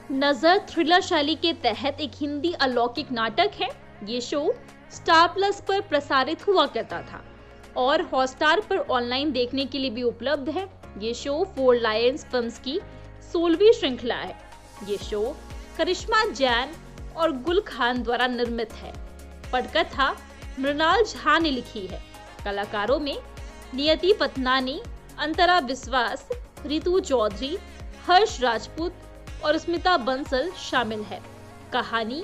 नजर थ्रिलर शैली के तहत एक हिंदी अलौकिक नाटक है। ये शो स्टार प्लस पर प्रसारित हुआ करता था और हॉटस्टार पर ऑनलाइन देखने के लिए भी उपलब्ध है। ये शो फोर लायंस फिल्म्स की 16वीं श्रृंखला है। ये शो करिश्मा जैन और गुल खान द्वारा निर्मित है। पटकथा मृणाल झा ने लिखी है। कलाकारों में नियति पतनानी, अंतरा विश्वास, रितु चौधरी, हर्ष राजपूत और स्मिता बंसल शामिल है। कहानी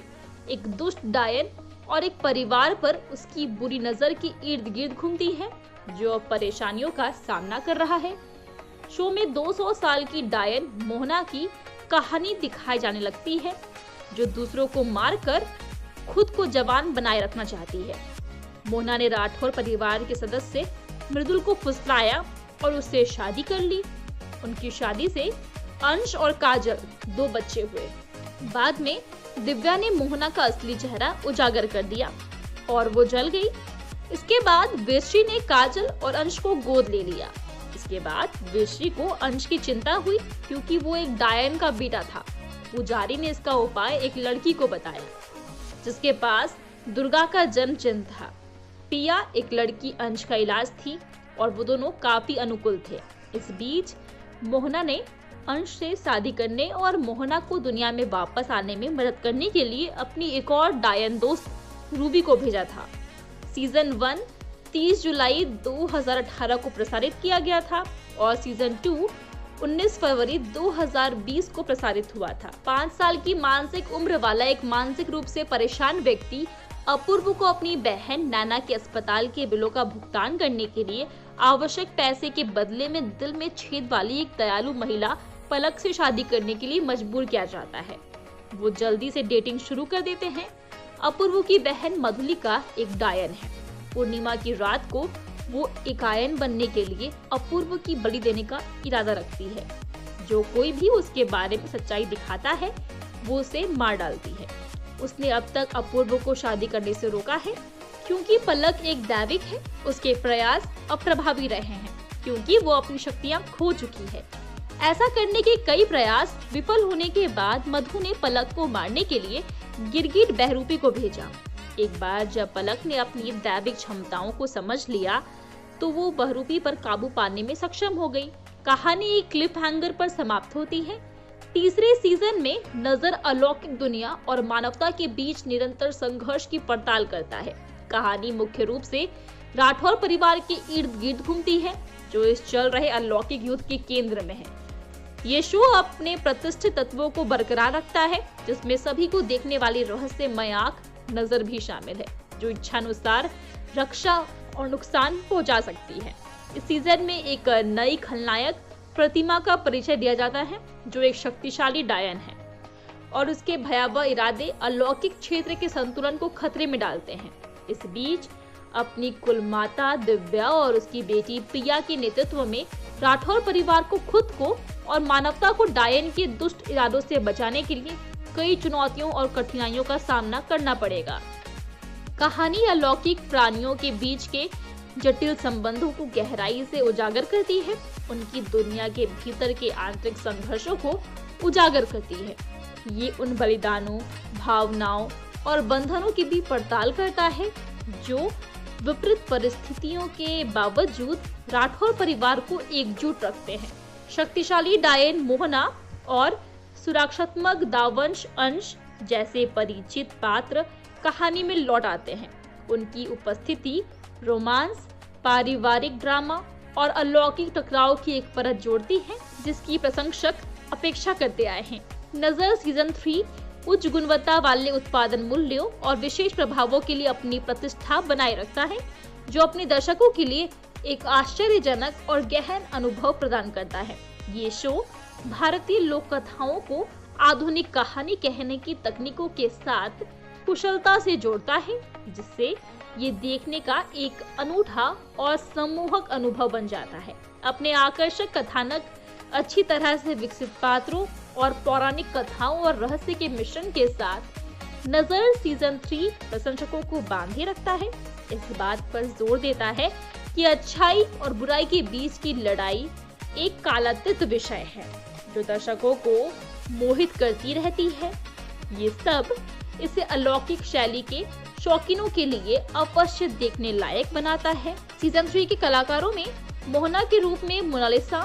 एक दुष्ट डायन और एक परिवार पर उसकी बुरी नजर के इर्द गिर्द घूमती है, जो अब परेशानियों का सामना कर रहा है। शो में 200 साल की डायन मोहना की कहानी दिखाई जाने लगती है, जो दूसरों को मारकर खुद को जवान बनाए रखना चाहती है। मोहना ने राठौर परिवार के सदस्य मृदुल को फुसलाया और उससे शादी कर ली। उनकी शादी से अंश और काजल 2 बच्चे हुए। बाद में दिव्या ने मोहना का असली चेहरा उजागर कर दिया और वो जल गई। इसके बाद वेश्री ने काजल और अंश को गोद ले लिया। इसके बाद वेश्री को अंश की चिंता हुई, क्योंकि वो एक डायन का बेटा था। पुजारी ने इसका उपाय एक लड़की को बताया, जिसके पास दुर्गा का जन्म चिन्ह था। पिया एक लड़की अंश का इलाज थी और वो दोनों काफी अनुकूल थे। इस बीच मोहना ने अंश से शादी करने और मोहना को दुनिया में वापस आने में मदद करने के लिए अपनी एक और डायन दोस्त रूबी को भेजा था। सीजन 1 30 जुलाई 2018 को प्रसारित किया गया था और सीजन 2 19 फरवरी 2020 को प्रसारित हुआ था। 5 साल की मानसिक उम्र वाला एक मानसिक रूप से परेशान व्यक्ति अपूर्व को अपनी बहन नैना के अस्पताल के बिलों का भुगतान करने के लिए आवश्यक पैसे के बदले में दिल में छेद वाली एक दयालु महिला पलक से शादी करने के लिए मजबूर किया जाता है। वो जल्दी से डेटिंग शुरू कर देते हैं। अपूर्व की बहन मधुलिका एक डायन है। पूर्णिमा की रात को वो एक आयन बनने के लिए अपूर्व की बलि देने का इरादा रखती है। जो कोई भी उसके बारे में सच्चाई दिखाता है, वो उसे मार डालती है। उसने अब तक अपूर्व को शादी करने से रोका है, क्योंकि पलक एक दैविक है। उसके प्रयास अप्रभावी रहे हैं, क्योंकि वो अपनी शक्तियां खो चुकी है। ऐसा करने के कई प्रयास विफल होने के बाद मधु ने पलक को मारने के लिए गिरगिट बहरूपी को भेजा। एक बार जब पलक ने अपनी दैविक क्षमताओं को समझ लिया, तो वो बहरूपी पर काबू पाने में सक्षम हो गई। कहानी एक क्लिफ हैंगर पर समाप्त होती है। तीसरे सीजन में नजर अलौकिक दुनिया और मानवता के बीच निरंतर संघर्ष की पड़ताल करता है। कहानी मुख्य रूप से राठौर परिवार के इर्द गिर्द घूमती है, जो इस चल रहे अलौकिक युद्ध के केंद्र में है। ये शो अपने प्रतिष्ठित तत्वों को बरकरार रखता है, जिसमें सभी को देखने वाली रहस्यमय आंख नजर भी शामिल है, जो इच्छानुसार रक्षा और नुकसान पहुंचा सकती है। इस सीजन में एक नई खलनायक प्रतिमा का परिचय दिया जाता है, जो एक शक्तिशाली डायन है और उसके भयावह इरादे अलौकिक क्षेत्र के संतुलन को खतरे में डालते हैं। इस बीच अपनी कुलमाता दिव्या और उसकी बेटी प्रिया के नेतृत्व में राठौर परिवार को खुद को और मानवता को डायन के दुष्ट इरादों से बचाने के लिए कई चुनौतियों और कठिनाइयों का सामना करना पड़ेगा। कहानी अलौकिक प्राणियों के बीच के जटिल संबंधों को गहराई से उजागर करती है, उनकी दुनिया के भीतर के आंतरिक संघर्षों को उजागर करती है। ये उन बलिदानों, भावनाओं और बंधनों की भी पड़ताल करता है, जो विपरीत परिस्थितियों के बावजूद राठौर परिवार को एकजुट रखते हैं। शक्तिशाली डायन मोहना और सुरक्षात्मक दावंश अंश जैसे परिचित पात्र कहानी में लौट आते हैं। उनकी उपस्थिति रोमांस, पारिवारिक ड्रामा और अलौकिक टकराव की एक परत जोड़ती है, जिसकी प्रशंसक अपेक्षा करते आए हैं। नजर सीजन 3 उच्च गुणवत्ता वाले उत्पादन मूल्यों और विशेष प्रभावों के लिए अपनी प्रतिष्ठा बनाए रखता है, जो अपने दर्शकों के लिए एक आश्चर्यजनक और गहन अनुभव प्रदान करता है। ये शो भारतीय लोक कथाओं को आधुनिक कहानी कहने की तकनीकों के साथ कुशलता से जोड़ता है, जिससे ये देखने का एक अनूठा और सम्मोहक अनुभव बन जाता है। अपने आकर्षक कथानक, अच्छी तरह से विकसित पात्रों और पौराणिक कथाओं और रहस्य के मिश्रण के साथ नजर सीजन 3 प्रशंसकों को बांधे रखता है। इस बात पर जोर देता है कि अच्छाई और बुराई के बीच की लड़ाई एक कालातीत विषय है, जो दर्शकों को मोहित करती रहती है। ये सब इसे अलौकिक शैली के शौकीनों के लिए अवश्य देखने लायक बनाता है। सीजन 3 के कलाकारों में मोहना के रूप में मोनालिसा,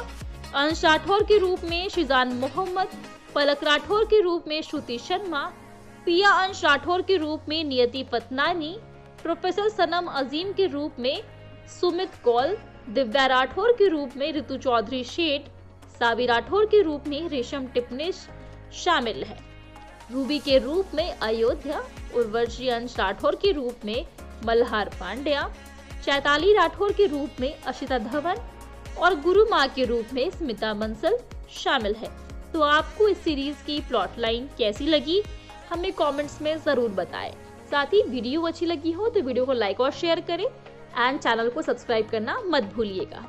अंश राठौर के रूप में शिजान मोहम्मद, पलक राठौर के रूप में श्रुति शर्मा, पिया अंश राठौर के रूप में नियति पतनानी, प्रोफेसर सनम अजीम के रूप में सुमित कौल, दिव्या राठौर के रूप में ऋतु चौधरी शेठ, सावी राठौर के रूप में रेशम टिपनिश शामिल है। रूबी के रूप में अयोध्या, उर्वशी अंश राठौर के रूप में मल्हार पांड्या, चैताली राठौर के रूप में अशिता धवन और गुरु माँ के रूप में स्मिता बंसल शामिल है। तो आपको इस सीरीज की प्लॉट लाइन कैसी लगी, हमें कमेंट्स में जरूर बताएं। साथ ही वीडियो अच्छी लगी हो तो वीडियो को लाइक और शेयर करें एंड चैनल को सब्सक्राइब करना मत भूलिएगा।